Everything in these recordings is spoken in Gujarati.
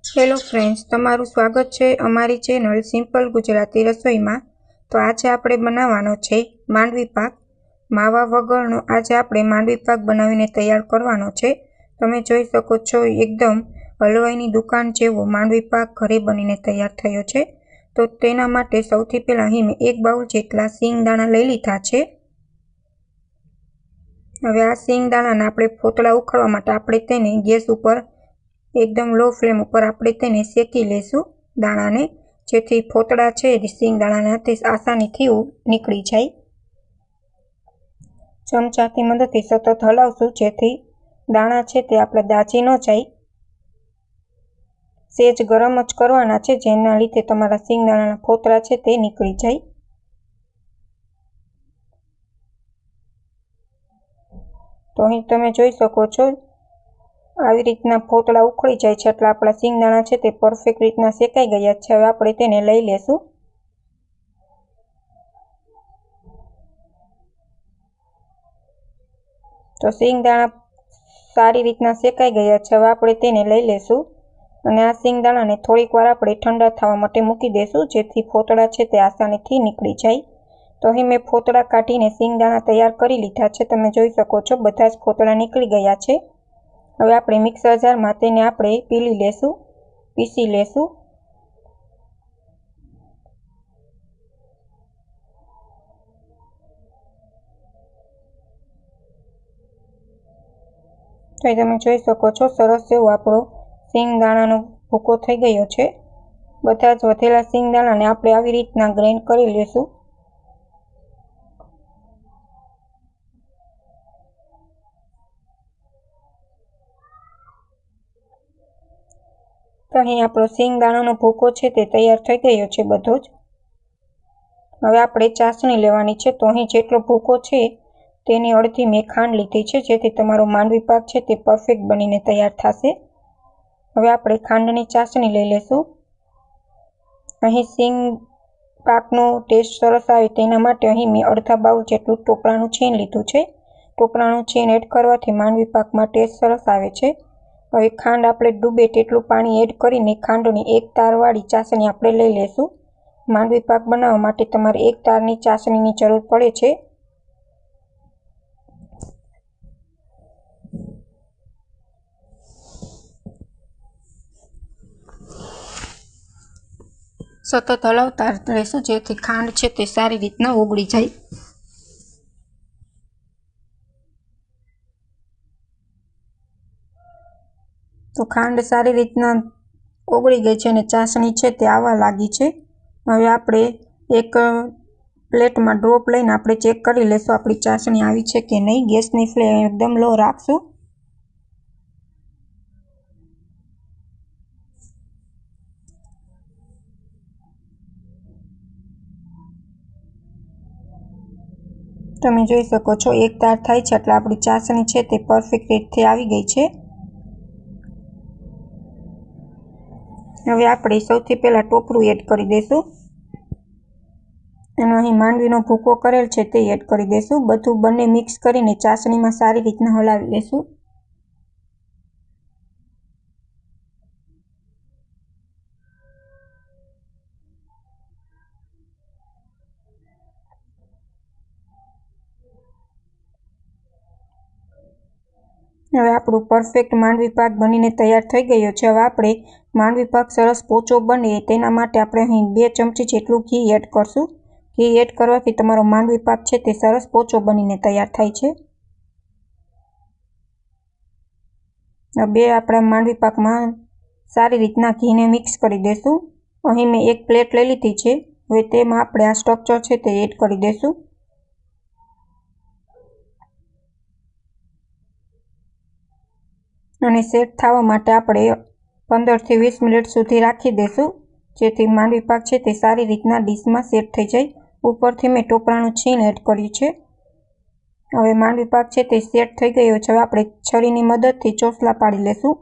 હેલો ફ્રેન્ડ્સ, તમારું સ્વાગત છે અમારી ચેનલ સિમ્પલ ગુજરાતી રસોઈમાં। તો આજે આપણે બનાવવાનો છે માંડવી પાક। માવા વગરનો આજે આપણે માંડવી પાક બનાવીને તૈયાર કરવાનો છે। તમે જોઈ શકો છો એકદમ હલવાઈની દુકાન જેવો માંડવી પાક ઘરે બનીને તૈયાર થયો છે। તો તેના માટે સૌથી પહેલાં અહીં મેં 1 બાઉલ જેટલા સિંગદાણા લઈ લીધા છે। હવે આ સિંગદાણાને આપણે ફોતળા ઉખાડવા માટે આપણે તેને ગેસ ઉપર एकदम लो फ्लेम पर આપણે તેને શેકી લેશું દાણાને, જેથી ફોતળા છે સિંગદાણાના આસાનીથી નીકળી જાય। ચમચાથી મદદથી સતત હલાવશું જેથી દાણા છે તે આપણા દાજી ન જાય। સેજ ગરમ જ કરવાના છે જેના લીધે તમારા સિંગદાણાના ફોતળા છે તે નીકળી જાય। તો અહીં તમે જોઈ શકો છો આવી રીતના ફોતળા ઉખડી જાય છે એટલે આપણા સિંગદાણા છે તે પરફેક્ટ રીતના શેકાઈ ગયા છે। હવે આપણે તેને લઈ લેશું। તો સિંગદાણા સારી રીતના શેકાઈ ગયા છે। હવે આપણે તેને લઈ લેશું અને આ સિંગદાણાને થોડીક વાર આપણે ઠંડા થવા માટે મૂકી દેશું જેથી ફોતળા છે તે આસાનીથી નીકળી જાય। તો અહીં મેં ફોતળા કાઢીને સિંગદાણા તૈયાર કરી લીધા છે। તમે જોઈ શકો છો બધા જ ફોતળા નીકળી ગયા છે। હવે આપણે મિક્સર જારમાં તેને આપણે પીસી લેશું। તો તમે જોઈ શકો છો સરસ એવો આપણો સિંગદાણાનો ભૂકો થઈ ગયો છે। બધા જ વધેલા સિંગદાણાને આપણે આવી રીતના ગ્રાઇન્ડ કરી લેશું। તો અહીં આપણો સિંગદાણાનો ભૂકો છે તે તૈયાર થઈ ગયો છે બધો જ। હવે આપણે ચાસણી લેવાની છે। તો અહીં જેટલો ભૂકો છે તેની અડધી મેં ખાંડ લીધી છે જેથી તમારો માંડવી પાક છે તે પરફેક્ટ બનીને તૈયાર થશે। હવે આપણે ખાંડની ચાસણી લઈ લેશું। અહીં સિંગ પાકનો ટેસ્ટ સરસ આવે તેના માટે અહીં મેં અડધા બાઉલ જેટલું ટોપરાનું છીણ લીધું છે। ટોપરાનું છીણ એડ કરવાથી માંડવી પાકમાં ટેસ્ટ સરસ આવે છે। હવે ખાંડ આપણે ડૂબે તેટલું પાણી એડ કરીને ખાંડની એક તારવાળી ચાસણી આપણે લઈ લેશું। માંડવી પાક બનાવવા માટે તમારે એક તારની ચાસણીની જરૂર પડે છે। સતત હલાવતા રહેશું જેથી ખાંડ છે તે સારી રીતના ઓગળી જાય। તો ખાંડ સારી રીતના ઓગળી ગઈ છે અને ચાસણી છે તે આવવા લાગી છે। હવે આપણે એક પ્લેટમાં ડ્રોપ લઈને આપણે ચેક કરી લેશું આપણી ચાસણી આવી છે કે નહીં। ગેસની ફ્લેમ એકદમ લો રાખશું। તમે જોઈ શકો છો એક તાર થાય છે એટલે આપણી ચાસણી છે તે પરફેક્ટ રીતથી આવી ગઈ છે। હવે આપણે સૌથી પહેલાં ટોપરું એડ કરી દઈશું અને અહીં માંડવીનો ભૂકો કરેલ છે તે એડ કરી દઈશું। બધું બંને મિક્સ કરીને ચાસણીમાં સારી રીતના હલાવી લેશું। હવે આપણું પરફેક્ટ માંડવી પાક બનીને તૈયાર થઈ ગયો છે। હવે આપણે માંડવી પાક સરસ પોચો બને તેના માટે આપણે અહીં 2 ચમચી જેટલું ઘી એડ કરશું। ઘી એડ કરવાથી તમારો માંડવી પાક છે તે સરસ પોચો બનીને તૈયાર થાય છે। બે આપણા માંડવી પાકમાં સારી રીતના ઘીને મિક્સ કરી દઈશું। અહીં મેં એક પ્લેટ લઈ લીધી છે। હવે તેમાં આપણે આ સ્ટ્રક્ચર છે તે એડ કરી દઈશું અને સેટ થવા માટે આપણે 15 થી 20 મિનિટ સુધી રાખી દઈશું જેથી માંડવી પાક છે તે સારી રીતના ડીશમાં સેટ થઈ જાય। ઉપરથી મેં ટોપરાનું છીણ એડ કર્યું છે। હવે માંડવી પાક છે તે સેટ થઈ ગયો છે। હવે આપણે છરીની મદદથી ચોસલા પાડી લેશું।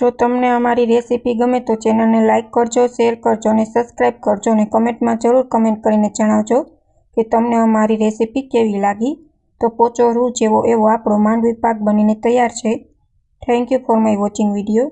જો તમને અમારી રેસીપી ગમે તો ચેનલને લાઇક કરજો, શેર કરજો અને સબસ્ક્રાઈબ કરજો અને કમેન્ટમાં જરૂર કમેન્ટ કરીને જણાવજો કે તમને અમારી રેસીપી કેવી લાગી. તો પોચો રૂ જેવો એવો આપણો માંડવી પાક બનીને તૈયાર છે. Thank you for my watching video.